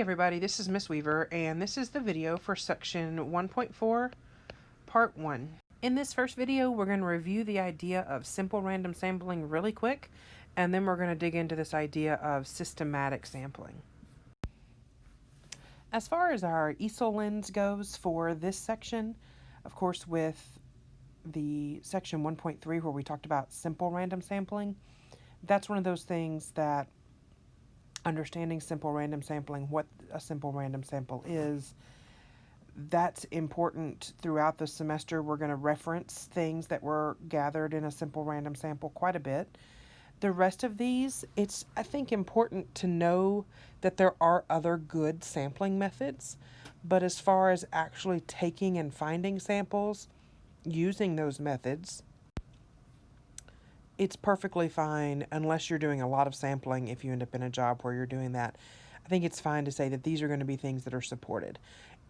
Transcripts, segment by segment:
everybody, this is Miss Weaver, and this is the video for section 1.4, part 1. In this first video, we're going to review the idea of simple random sampling really quick, and then we're going to dig into this idea of systematic sampling. As far as our ESOL lens goes for this section, of course with the section 1.3 where we talked about simple random sampling, that's one of those things that understanding simple random sampling, what a simple random sample is, that's important throughout the semester. We're going to reference things that were gathered in a simple random sample quite a bit. The rest of these, it's, I think, important to know that there are other good sampling methods, but as far as actually taking and finding samples using those methods, it's perfectly fine unless you're doing a lot of sampling. If you end up in a job where you're doing that, I think it's fine to say that these are going to be things that are supported.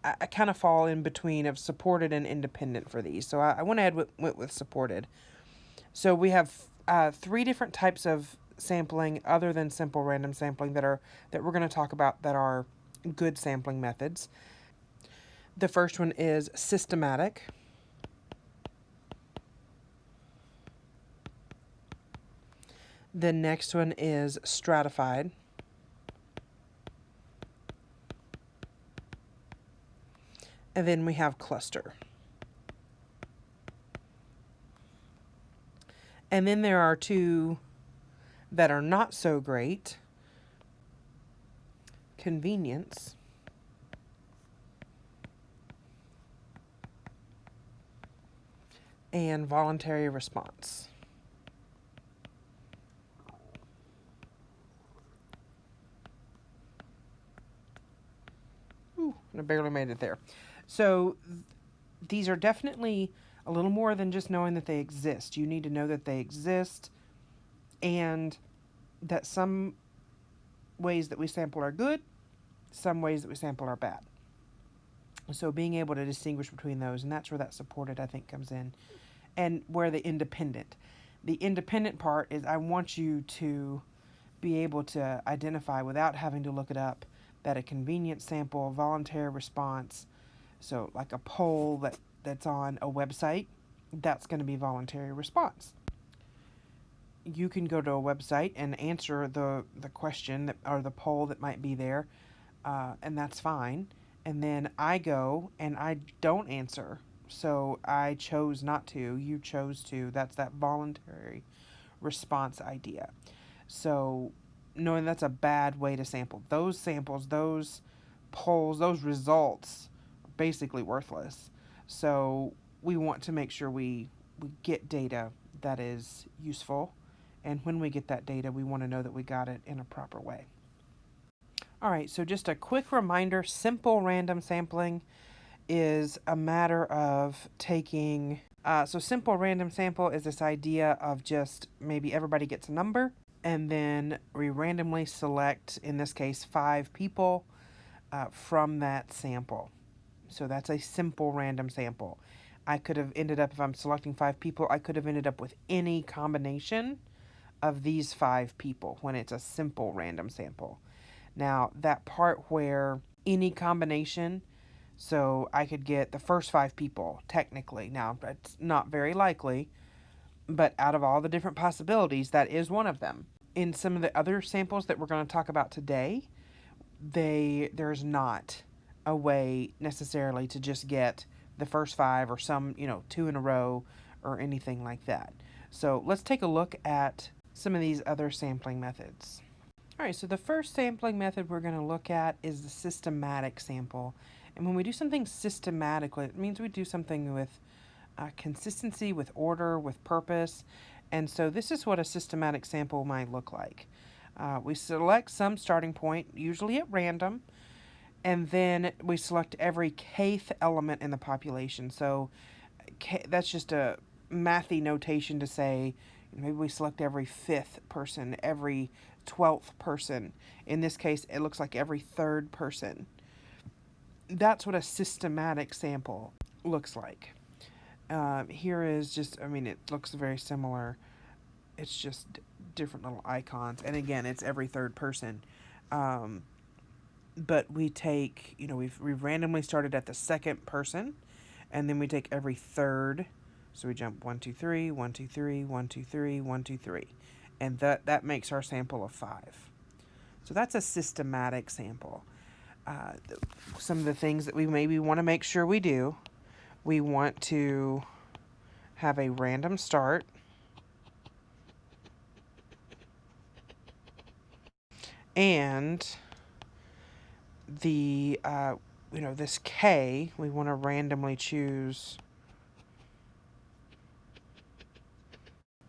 I kind of fall in between of supported and independent for these, so I went ahead with supported. So we have 3 different types of sampling other than simple random sampling that we're going to talk about that are good sampling methods. The first one is systematic. The next one is stratified. And then we have cluster. And then there are 2 that are not so great. Convenience and voluntary response. Ooh, I barely made it there. So these are definitely a little more than just knowing that they exist. You need to know that they exist and that some ways that we sample are good, some ways that we sample are bad. So being able to distinguish between those, and that's where that supported, I think, comes in. And where the independent part is, I want you to be able to identify without having to look it up that a convenience sample, voluntary response, so like a poll that's on a website, that's going to be voluntary response. You can go to a website and answer the question that, or the poll that might be there, and that's fine. And then I go and I don't answer. So I chose not to, you chose to. That's that voluntary response idea. So knowing that's a bad way to sample. Those samples, those polls, those results are basically worthless. So we want to make sure we get data that is useful. And when we get that data, we want to know that we got it in a proper way. All right, so just a quick reminder, simple random sampling is a matter of taking, so simple random sample is this idea of just maybe everybody gets a number and then we randomly select, in this case, 5 people from that sample. So that's a simple random sample. I could have ended up, if I'm selecting 5 people, I could have ended up with any combination of these 5 people when it's a simple random sample. Now, that part where any combination, so I could get the first 5 people, technically. Now, that's not very likely, but out of all the different possibilities, that is one of them. In some of the other samples that we're going to talk about today, there's not a way necessarily to just get the first 5 or some, 2 in a row or anything like that. So let's take a look at some of these other sampling methods. All right, so the first sampling method we're going to look at is the systematic sample. And when we do something systematically, it means we do something with consistency, with order, with purpose. And so this is what a systematic sample might look like. We select some starting point, usually at random, and then we select every kth element in the population. So that's just a mathy notation to say, maybe we select every 5th person, every 12th person. In this case, it looks like every 3rd person. That's what a systematic sample looks like. Here is just, it looks very similar. It's just different little icons. And again, it's every 3rd person. but we take, we've randomly started at the second person, and then we take every third. So we jump 1, 2, 3, 1, 2, 3, 1, 2, 3, 1, 2, 3. And that makes our sample of 5. So that's a systematic sample. Uh, some of the things that we maybe want to make sure we do, we want to have a random start. And the, this K, we want to randomly choose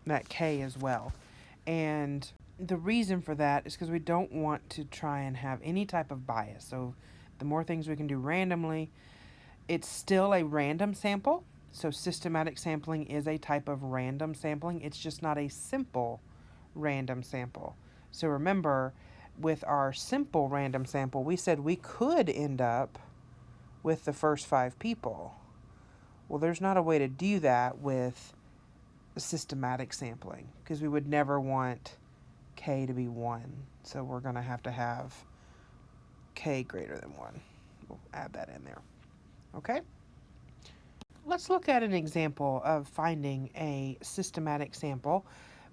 that K as well. And the reason for that is because we don't want to try and have any type of bias. So the more things we can do randomly, it's still a random sample. So systematic sampling is a type of random sampling. It's just not a simple random sample. So remember, with our simple random sample, we said we could end up with the first 5 people. Well, there's not a way to do that with systematic sampling because we would never want K to be 1. So we're going to have K greater than 1. We'll add that in there. Okay? Let's look at an example of finding a systematic sample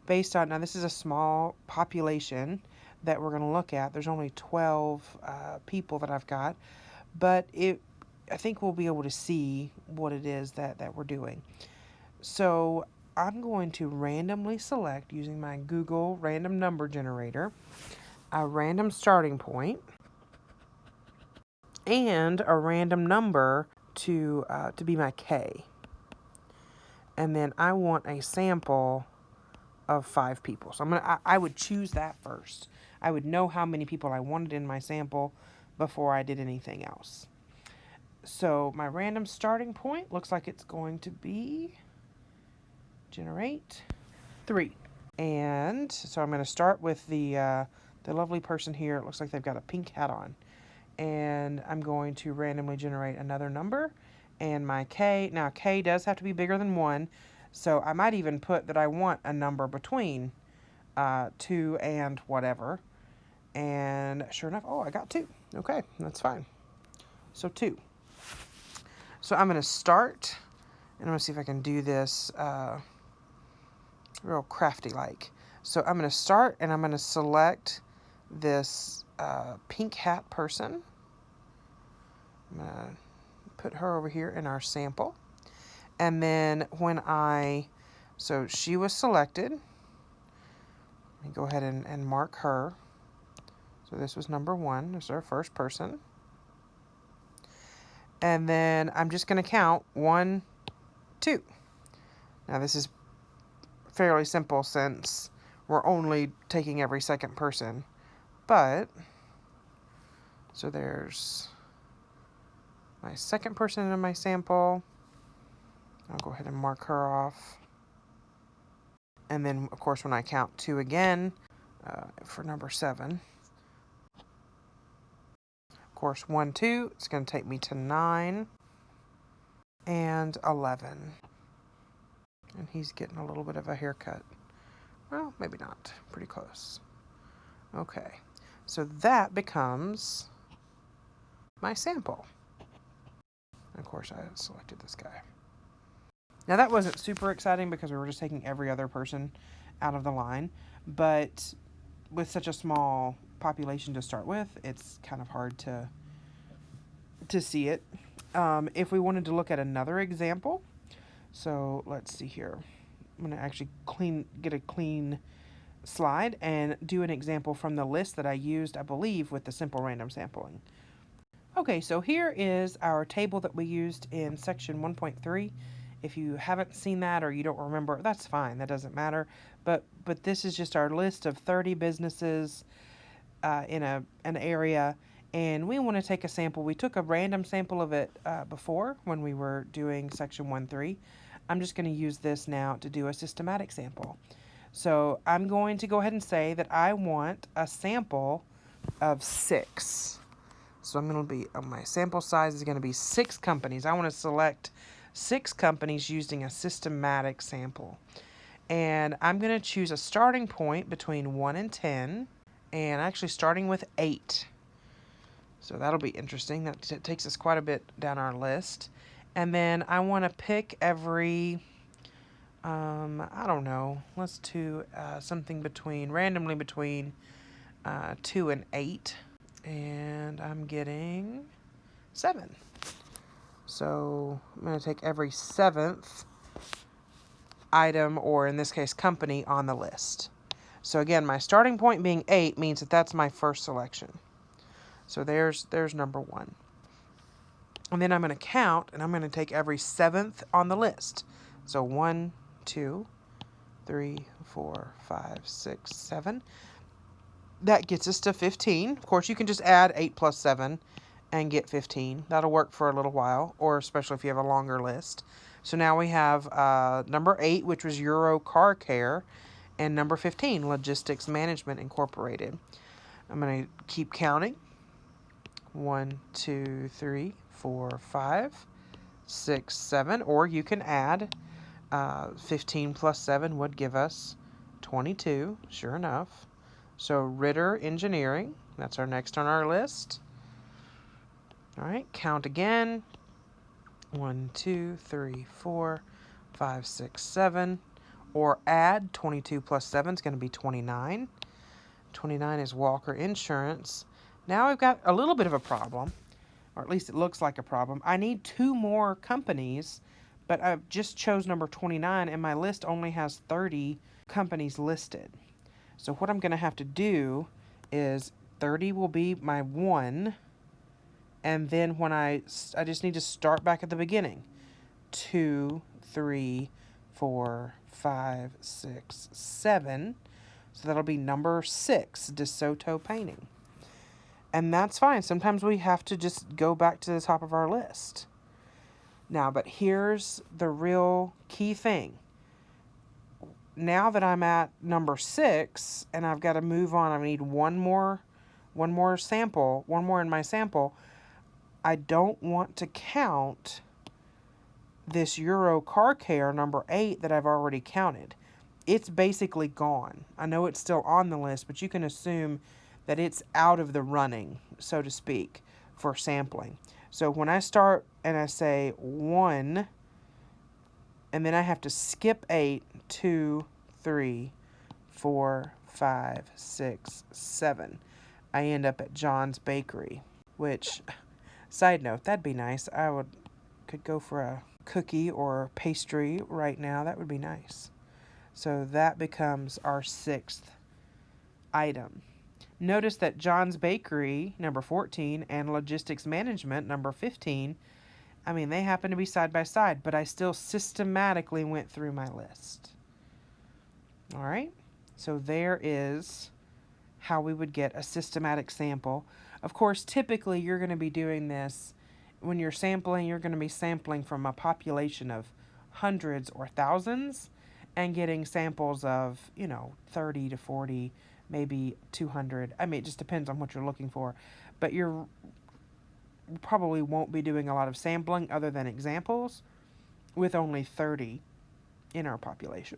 based on, now this is a small population that we're going to look at. There's only 12 people that I've got, but I think we'll be able to see what it is that we're doing. So I'm going to randomly select, using my Google random number generator, a random starting point and a random number to be my K. And then I want a sample of 5 people. So I would choose that first. I would know how many people I wanted in my sample before I did anything else. So my random starting point looks like it's going to be generate 3. And so I'm going to start with the lovely person here. It looks like they've got a pink hat on. And I'm going to randomly generate another number. And my K, now K does have to be bigger than 1. So I might even put that I want a number between 2 and whatever. And sure enough, I got 2. Okay, that's fine. So 2. So I'm going to start, and I'm going to see if I can do this real crafty-like. So I'm going to start, and I'm going to select this pink hat person. I'm going to put her over here in our sample. And then so she was selected. Let me go ahead and mark her. So this was number 1. This is our first person. And then I'm just going to count 1, 2. Now this is fairly simple since we're only taking every second person. But, so there's my second person in my sample. I'll go ahead and mark her off. And then, of course, when I count 2 again, for number 7, of course, 1, 2, it's going to take me to 9 and 11. And he's getting a little bit of a haircut. Well, maybe not. Pretty close. Okay. So that becomes my sample. Of course, I selected this guy. Now, that wasn't super exciting because we were just taking every other person out of the line. But with such a small population to start with, it's kind of hard to see it. If we wanted to look at another example, so let's see here. I'm going to actually get a clean slide and do an example from the list that I used, I believe, with the simple random sampling. Okay, so here is our table that we used in section 1.3. If you haven't seen that or you don't remember, that's fine. That doesn't matter. But this is just our list of 30 businesses in an area, and we want to take a sample. We took a random sample of it before when we were doing section 1.3. I'm just going to use this now to do a systematic sample. So I'm going to go ahead and say that I want a sample of 6. So I'm going to be, my sample size is going to be 6 companies. I want to select 6 companies using a systematic sample. And I'm going to choose a starting point between 1 and 10, and actually starting with 8. So that'll be interesting. That takes us quite a bit down our list. And then I want to pick every, I don't know, let's do something randomly between 2 and 8. And I'm getting 7. So I'm going to take every 7th item, or in this case, company, on the list. So again, my starting point being 8 means that that's my first selection. So there's number 1. And then I'm going to count, and I'm going to take every 7th on the list. So 1, 2, 3, 4, 5, 6, 7. That gets us to 15. Of course, you can just add 8 plus 7 and get 15. That'll work for a little while, or especially if you have a longer list. So now we have number 8, which was Euro Car Care, and number 15, Logistics Management Incorporated. I'm going to keep counting. 1, 2, 3, 4, 5, 6, 7, or you can add 15 plus 7 would give us 22, sure enough. So Ritter Engineering, that's our next on our list. All right, count again. 1, 2, 3, 4, 5, 6, 7. Or add 22 plus 7 is going to be 29. 29 is Walker Insurance. Now I've got a little bit of a problem, or at least it looks like a problem. I need 2 more companies, but I've just chose number 29, and my list only has 30 companies listed. So what I'm going to have to do is 30 will be my 1, and then when I just need to start back at the beginning. 2, 3, 4, 5, 6, 7. So that'll be number 6, DeSoto Painting. And that's fine. Sometimes we have to just go back to the top of our list. Now, but here's the real key thing. Now that I'm at number 6 and I've got to move on, I need one more sample, one more in my sample. I don't want to count this Euro Car Care number 8 that I've already counted. It's basically gone. I know it's still on the list, but you can assume that it's out of the running, so to speak, for sampling. So when I start and I say 1, and then I have to skip 8, 2, 3, 4, 5, 6, 7. I end up at John's Bakery, which, side note, that'd be nice. Could go for a cookie or pastry right now. That would be nice. So that becomes our 6th item. Notice that John's Bakery, number 14, and Logistics Management, number 15, they happen to be side by side, but I still systematically went through my list. All right, so there is how we would get a systematic sample. Of course, typically you're going to be doing this when you're sampling. You're going to be sampling from a population of hundreds or thousands and getting samples of, 30 to 40, maybe 200. It just depends on what you're looking for. But you probably won't be doing a lot of sampling other than examples with only 30 in our population.